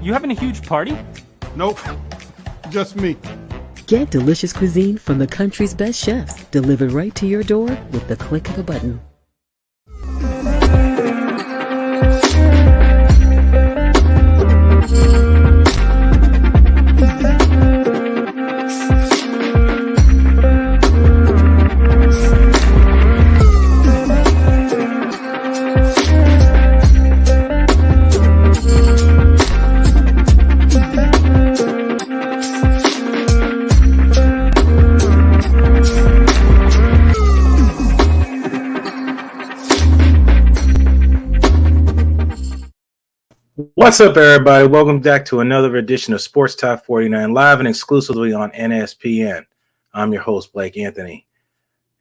You having a huge party? Nope, just me. Get delicious cuisine from the country's best chefs delivered right to your door with the click of a button. What's up, everybody? Welcome back to another edition of Sports Top 49 live and exclusively on NSPN. I'm your host, Blake Anthony.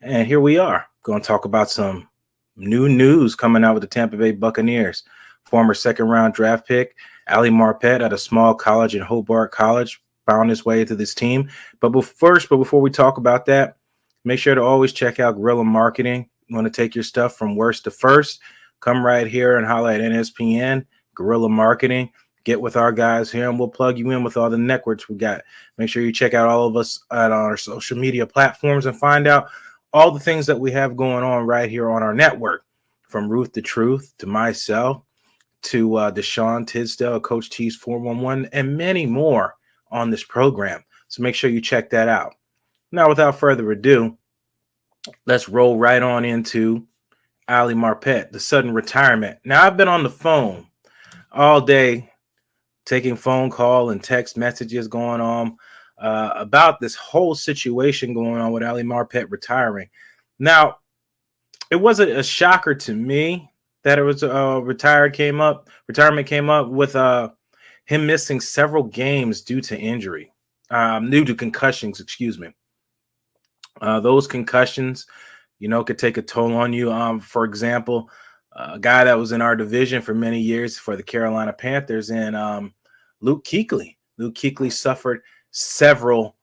And here we are going to talk about some new news coming out with the Tampa Bay Buccaneers. Former second-round draft pick Ali Marpet at a small college in Hobart College found his way to this team. But before we talk about that, make sure to always check out Guerrilla Marketing. You want to take your stuff from worst to first, come right here and holla at NSPN. Guerrilla Marketing. Get with our guys here and we'll plug you in with all the networks we got. Make sure you check out all of us at our social media platforms and find out all the things that we have going on right here on our network, from Ruth the Truth to myself to Deshaun Tisdale, Coach T's 411, and many more on this program. So make sure you check that out. Now, without further ado, let's roll right on into Ali Marpet, the sudden retirement. Now, I've been on the phone all day, taking phone call and text messages going on about this whole situation going on with Ali Marpet retiring. Now, it wasn't a shocker to me that it was retirement came up with him missing several games due to injury, due to concussions. Excuse me. Those concussions, could take a toll on you. For example, a guy that was in our division for many years for the Carolina Panthers, and Luke Kuechly. Luke Kuechly suffered several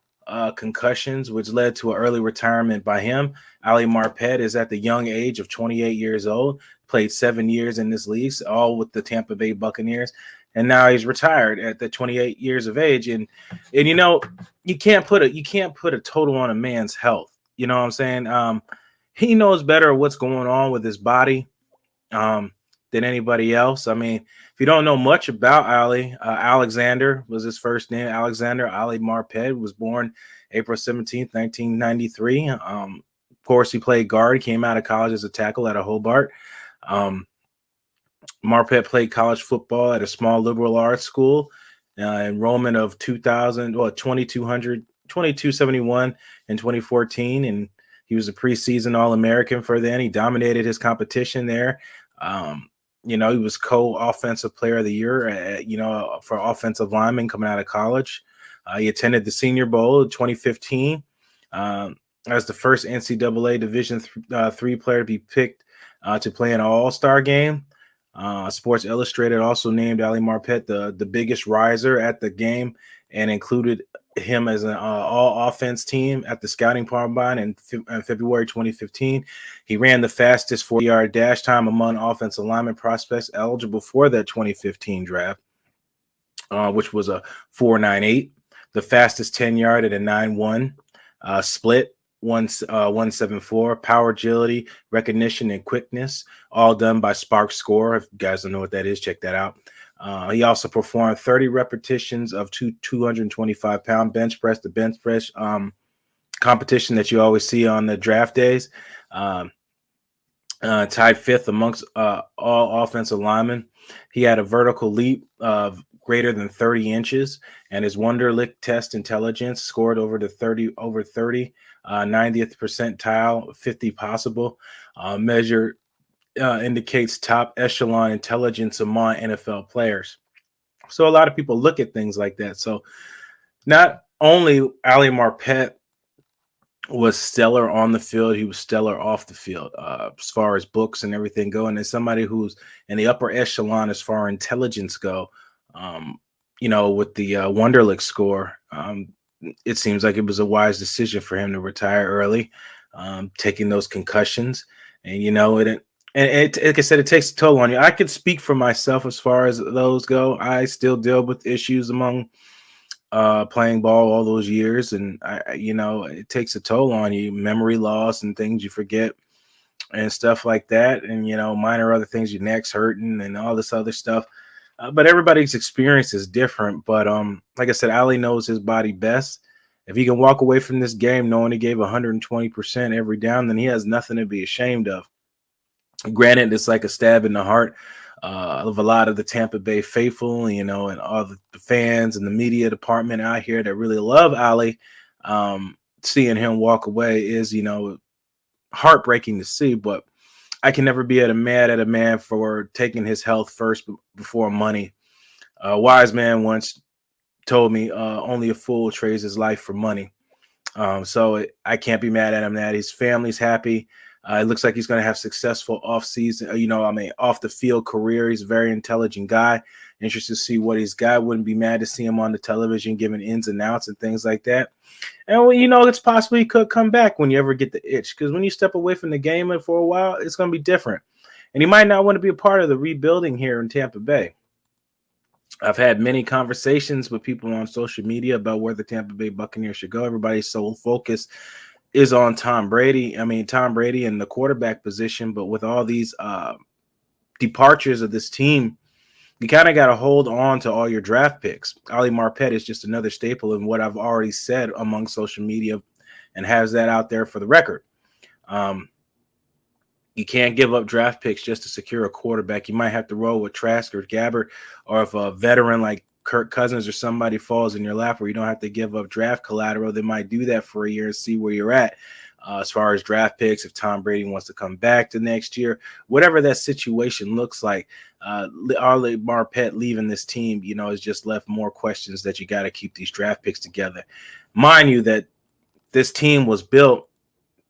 concussions, which led to an early retirement by him. Ali Marpet is at the young age of 28 years old, played 7 years in this league, all with the Tampa Bay Buccaneers, and now he's retired at the 28 years of age. And you can't put a total on a man's health. You know what I'm saying? He knows better what's going on with his body than anybody else. I mean, if you don't know much about Ali, Alexander was his first name. Alexander Ali Marpet was born April 17th, 1993. Of course, he played guard. He came out of college as a tackle at a Hobart. Marpet played college football at a small liberal arts school. Enrollment of 2271 in 2014, and he was a preseason All-American for then. He dominated his competition there. He was co-offensive player of the year, for offensive lineman coming out of college. He attended the Senior Bowl in 2015 as the first NCAA Division III player to be picked to play an All-Star game. Sports Illustrated also named Ali Marpet the biggest riser at the game and included him as an all-offense team at the scouting combine in February 2015. He ran the fastest 40-yard dash time among offensive lineman prospects eligible for that 2015 draft, which was a 4.98. The fastest 10-yard at a 9.1. Split 1.74. Power, agility, recognition, and quickness, all done by Spark Score. If you guys don't know what that is, check that out. He also performed 30 repetitions of 225-pound bench press, the bench press competition that you always see on the draft days. Tied fifth amongst all offensive linemen. He had a vertical leap of greater than 30 inches, and his Wonderlic test intelligence scored over 30, 90th percentile, 50 possible. Measure indicates top echelon intelligence among NFL players. So a lot of people look at things like that. So not only Ali Marpet was stellar on the field, he was stellar off the field as far as books and everything go. And as somebody who's in the upper echelon as far as intelligence go, with the Wonderlic score, it seems like it was a wise decision for him to retire early, taking those concussions. And, And like I said, it takes a toll on you. I could speak for myself as far as those go. I still deal with issues among playing ball all those years, and it takes a toll on you. Memory loss and things you forget and stuff like that, and minor other things, your neck's hurting and all this other stuff. But everybody's experience is different. But like I said, Ali knows his body best. If he can walk away from this game knowing he gave 120% every down, then he has nothing to be ashamed of. Granted, it's like a stab in the heart of a lot of the Tampa Bay faithful, and all the fans and the media department out here that really love Ali. Seeing him walk away is, heartbreaking to see, but I can never be mad at a man for taking his health first before money. A wise man once told me only a fool trades his life for money. So I can't be mad at him that his family's happy. It looks like he's going to have successful off the field career. He's a very intelligent guy. Interested to see what he's got. Wouldn't be mad to see him on the television giving ins and outs and things like that. And it's possible he could come back when you ever get the itch, because when you step away from the game for a while, it's going to be different. And he might not want to be a part of the rebuilding here in Tampa Bay. I've had many conversations with people on social media about where the Tampa Bay Buccaneers should go. Everybody's sole focus is on Tom Brady. Tom Brady in the quarterback position, but with all these departures of this team, you kind of got to hold on to all your draft picks. Ali Marpet is just another staple in what I've already said among social media, and has that out there for the record. You can't give up draft picks just to secure a quarterback. You might have to roll with Trask or Gabbert, or if a veteran like Kirk Cousins or somebody falls in your lap where you don't have to give up draft collateral, they might do that for a year and see where you're at as far as draft picks. If Tom Brady wants to come back to next year, whatever that situation looks like, Ali Marpet leaving this team, has just left more questions that you got to keep these draft picks together. Mind you that this team was built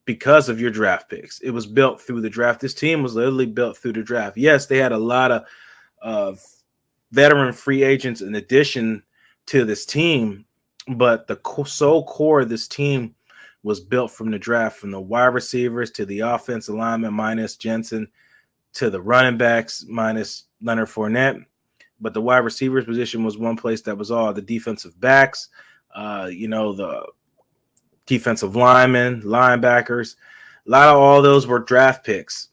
because of your draft picks. It was built through the draft. This team was literally built through the draft. Yes, they had a lot of veteran free agents in addition to this team, but the sole core of this team was built from the draft, from the wide receivers to the offensive linemen minus Jensen, to the running backs minus Leonard Fournette. But the wide receivers position was one place that was all the defensive backs, the defensive linemen, linebackers. A lot of all those were draft picks.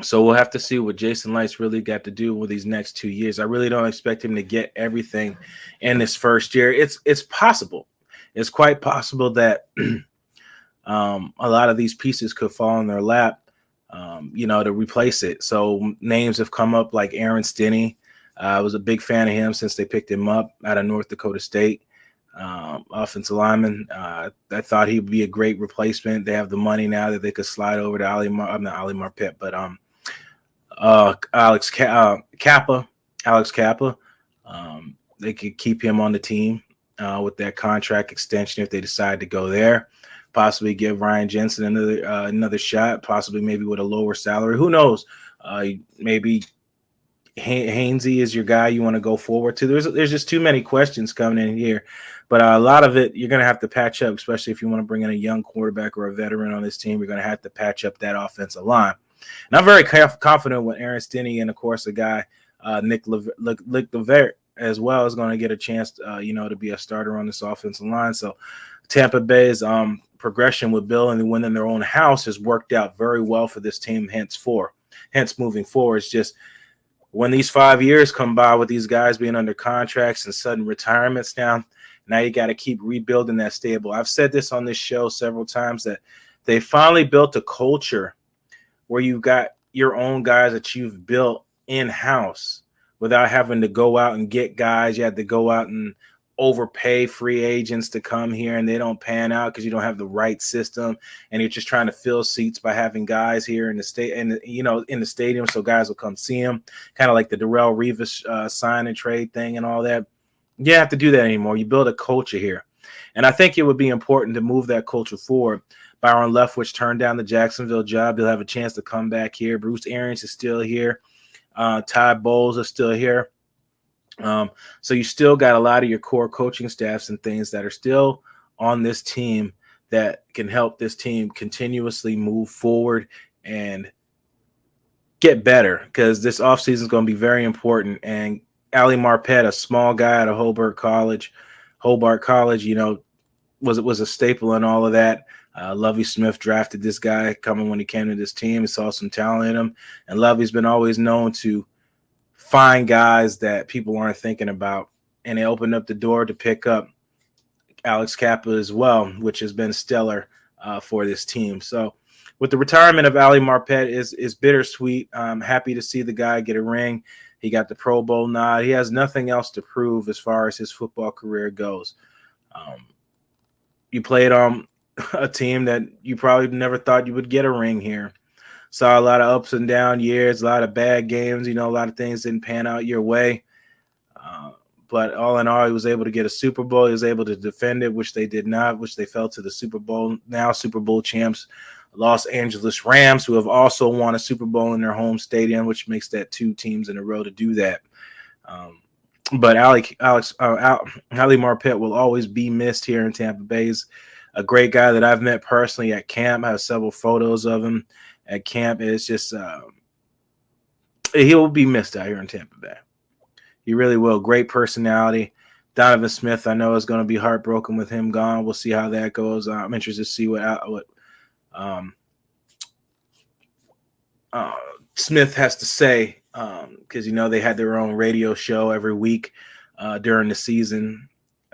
So we'll have to see what Jason Licht's really got to do with these next 2 years. I really don't expect him to get everything in this first year. It's possible. It's quite possible that a lot of these pieces could fall in their lap, to replace it. So names have come up like Aaron Stinney. I was a big fan of him since they picked him up out of North Dakota State. Offensive lineman. I thought he'd be a great replacement. They have the money now that they could slide over to Alex Kappa. They could keep him on the team with that contract extension if they decide to go there. Possibly give Ryan Jensen another shot, possibly maybe with a lower salary. Who knows? Maybe Hainsey is your guy you want to go forward to. There's just too many questions coming in here. But a lot of it you're going to have to patch up, especially if you want to bring in a young quarterback or a veteran on this team. You're going to have to patch up that offensive line. And I'm very confident with Aaron Stinney and, of course, a guy, Nick Levert, as well, is going to get a chance, to be a starter on this offensive line. So Tampa Bay's progression with Bill and winning their own house has worked out very well for this team, hence moving forward. It's just when these 5 years come by with these guys being under contracts and sudden retirements now you got to keep rebuilding that stable. I've said this on this show several times that they finally built a culture where you've got your own guys that you've built in-house without having to go out and get guys. You had to go out and overpay free agents to come here, and they don't pan out because you don't have the right system, and you're just trying to fill seats by having guys here in the state and in the stadium so guys will come see them, kind of like the Darrelle Revis sign and trade thing and all that. You don't have to do that anymore. You build a culture here, and I think it would be important to move that culture forward. Byron Leftwich turned down the Jacksonville job. He'll have a chance to come back here. Bruce Arians is still here. Todd Bowles is still here. So you still got a lot of your core coaching staffs and things that are still on this team that can help this team continuously move forward and get better, because this offseason is going to be very important. And Ali Marpet, a small guy out of Hobart College, was a staple in all of that. Lovie Smith drafted this guy coming when he came to this team. He saw some talent in him. And Lovie's been always known to find guys that people aren't thinking about. And they opened up the door to pick up Alex Champa as well, which has been stellar for this team. So with the retirement of Ali Marpet is bittersweet. I'm happy to see the guy get a ring. He got the Pro Bowl nod. He has nothing else to prove as far as his football career goes. You played on a team that you probably never thought you would get a ring here. Saw a lot of ups and down years, a lot of bad games. A lot of things didn't pan out your way. But all in all, he was able to get a Super Bowl. He was able to defend it, which they did not, which they fell to the Super Bowl, now Super Bowl champs, Los Angeles Rams, who have also won a Super Bowl in their home stadium, which makes that 2 teams in a row to do that. But Ali Marpet will always be missed here in Tampa Bay. He's a great guy that I've met personally at camp. I have several photos of him at camp. It's just he will be missed out here in Tampa Bay. He really will. Great personality. Donovan Smith, I know, is going to be heartbroken with him gone. We'll see how that goes. I'm interested to see what Smith has to say, because they had their own radio show every week during the season.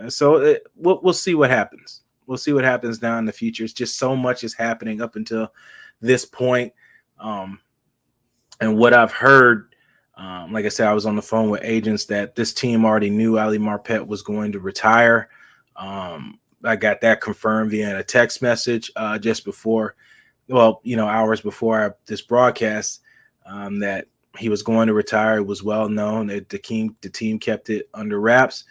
So we'll see what happens. We'll see what happens down in the future. It's just so much is happening up until this point. And what I've heard, like I said, I was on the phone with agents that this team already knew Ali Marpet was going to retire. I got that confirmed via a text message just before, hours before this broadcast, that he was going to retire. It was well known that the team kept it under wraps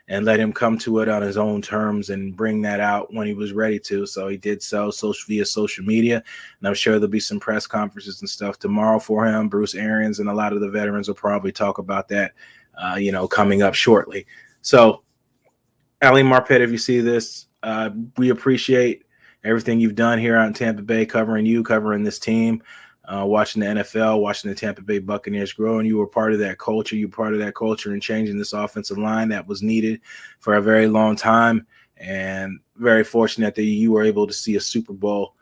and let him come to it on his own terms and bring that out when he was ready to. So he did so via social media, and I'm sure there'll be some press conferences and stuff tomorrow for him. Bruce Arians and a lot of the veterans will probably talk about that, coming up shortly. So Ali Marpet, if you see this, we appreciate everything you've done here out in Tampa Bay, covering this team, watching the NFL, watching the Tampa Bay Buccaneers grow, and you were part of that culture. You were part of that culture in changing this offensive line that was needed for a very long time, and very fortunate that you were able to see a Super Bowl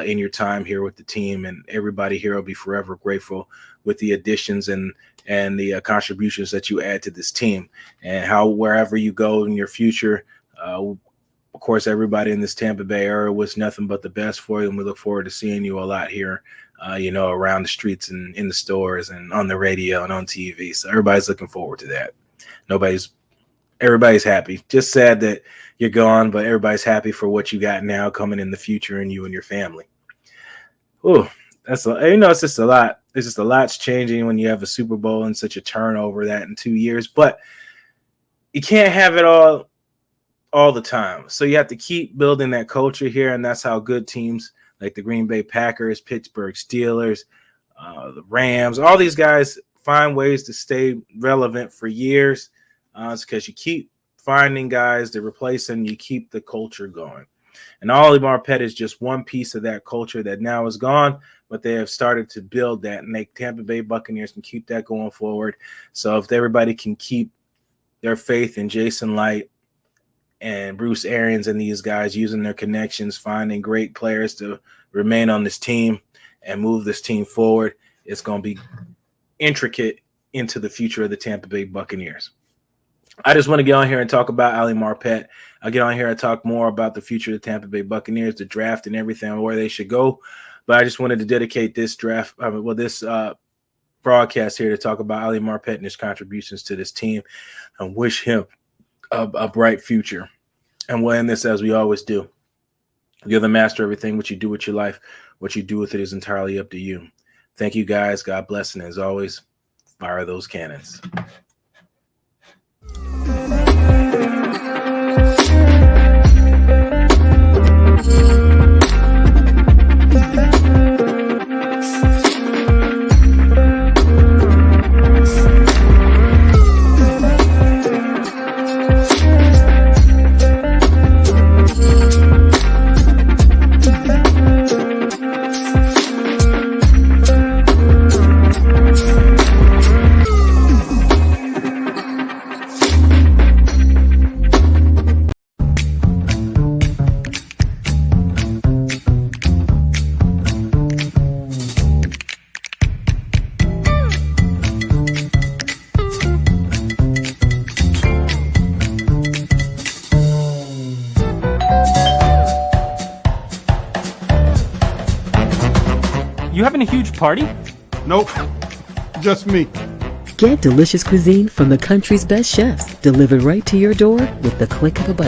in your time here with the team, and everybody here will be forever grateful with the additions and the contributions that you add to this team, and how wherever you go in your future, of course, everybody in this Tampa Bay area wish nothing but the best for you, and we look forward to seeing you a lot here, around the streets and in the stores and on the radio and on TV. So everybody's looking forward to that. Everybody's happy. Just sad that you're gone, but everybody's happy for what you got now coming in the future and you and your family. Oh, it's just a lot. It's just a lot's changing when you have a Super Bowl and such a turnover that in 2 years, but you can't have it all the time. So you have to keep building that culture here, and that's how good teams like the Green Bay Packers, Pittsburgh Steelers, the Rams, all these guys find ways to stay relevant for years. It's because you keep finding guys to replace them, you keep the culture going. And Ali Marpet is just one piece of that culture that now is gone, but they have started to build that, and Tampa Bay Buccaneers can keep that going forward. So if everybody can keep their faith in Jason Light and Bruce Arians and these guys using their connections, finding great players to remain on this team and move this team forward, it's going to be intricate into the future of the Tampa Bay Buccaneers. I just want to get on here and talk about Ali Marpet. I'll get on here and talk more about the future of the Tampa Bay Buccaneers, the draft and everything, where they should go. But I just wanted to dedicate this broadcast here to talk about Ali Marpet and his contributions to this team and wish him a bright future. And we'll end this as we always do. You're the master of everything. What you do with your life, what you do with it is entirely up to you. Thank you, guys. God bless. And as always, fire those cannons. You having a huge party? Nope, just me. Get delicious cuisine from the country's best chefs delivered right to your door with the click of a button.